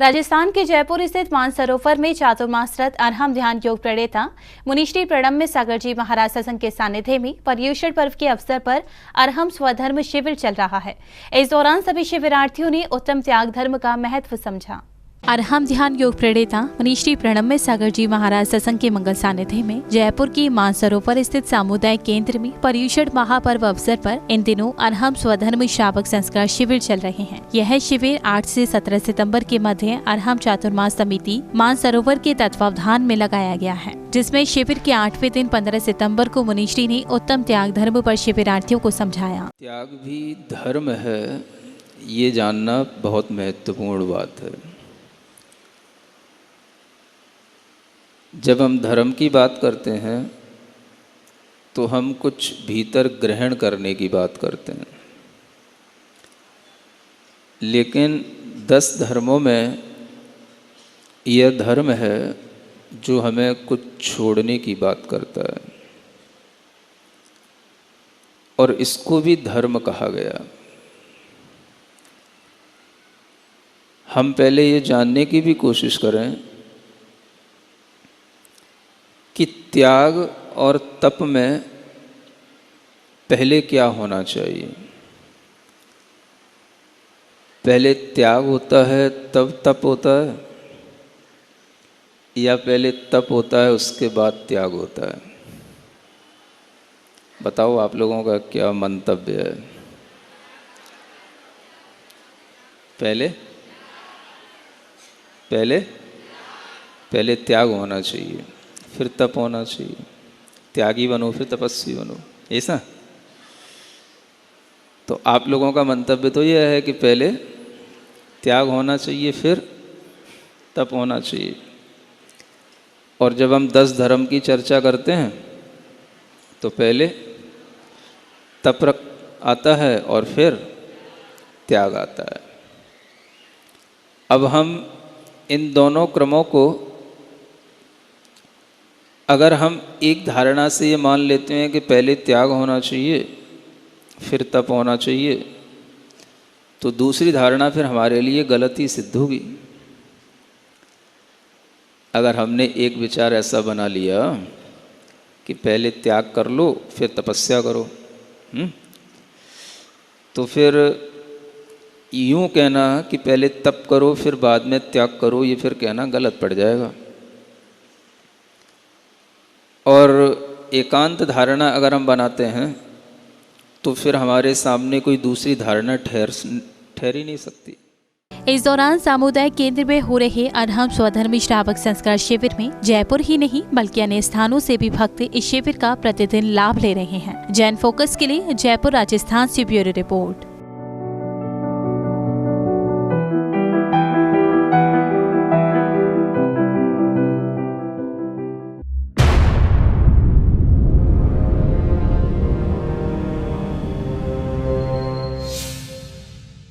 राजस्थान के जयपुर स्थित मानसरोवर में चातुर्मास व्रत अरहम ध्यान योग प्रणेता मुनिश्री प्रणम्य सागर जी महाराज सत्संग के सानिध्य में पर्युषण पर्व के अवसर पर अरहम स्वधर्म शिविर चल रहा है। इस दौरान सभी शिविरार्थियों ने उत्तम त्याग धर्म का महत्व समझा। अरहम ध्यान योग प्रणेता मुनिश्री प्रणम्य सागर जी महाराज सत्संग के मंगल सानिध्य में जयपुर की मानसरोवर स्थित सामुदायिक केंद्र में पर्युषण महापर्व अवसर पर इन दिनों अरहम स्वधर्म श्रावक संस्कार शिविर चल रहे हैं। यह शिविर 8 से 17 सितंबर के मध्य अरहम चातुर्मास समिति मानसरोवर के तत्वावधान में लगाया गया है, जिसमें शिविर के 8वें दिन 15 सितंबर को मुनिश्री ने उत्तम त्याग धर्म पर शिविरार्थियों को समझाया। त्याग भी धर्म है, ये जानना बहुत महत्वपूर्ण बात है। जब हम धर्म की बात करते हैं तो हम कुछ भीतर ग्रहण करने की बात करते हैं, लेकिन 10 धर्मों में यह धर्म है जो हमें कुछ छोड़ने की बात करता है, और इसको भी धर्म कहा गया। हम पहले ये जानने की भी कोशिश करें कि त्याग और तप में पहले क्या होना चाहिए। पहले त्याग होता है तब तप होता है, या पहले तप होता है उसके बाद त्याग होता है? बताओ आप लोगों का क्या मंतव्य है। पहले त्याग होना चाहिए, फिर तप होना चाहिए। त्यागी बनो फिर तपस्वी बनो, ऐसा? तो आप लोगों का मंतव्य तो यह है कि पहले त्याग होना चाहिए फिर तप होना चाहिए। और जब हम 10 धर्म की चर्चा करते हैं तो पहले तप आता है और फिर त्याग आता है। अब हम इन दोनों क्रमों को अगर हम एक धारणा से ये मान लेते हैं कि पहले त्याग होना चाहिए फिर तप होना चाहिए, तो दूसरी धारणा फिर हमारे लिए गलत ही सिद्ध होगी। अगर हमने एक विचार ऐसा बना लिया कि पहले त्याग कर लो फिर तपस्या करो, तो फिर यूँ कहना कि पहले तप करो फिर बाद में त्याग करो, ये फिर कहना गलत पड़ जाएगा। और एकांत धारणा अगर हम बनाते हैं तो फिर हमारे सामने कोई दूसरी धारणा ठहर ही नहीं सकती। इस दौरान सामुदायिक केंद्र में हो रहे अरहम स्वधर्मी श्रावक संस्कार शिविर में जयपुर ही नहीं बल्कि अन्य स्थानों से भी भक्त इस शिविर का प्रतिदिन लाभ ले रहे हैं। जैन फोकस के लिए जयपुर राजस्थान से ब्यूरो रिपोर्ट।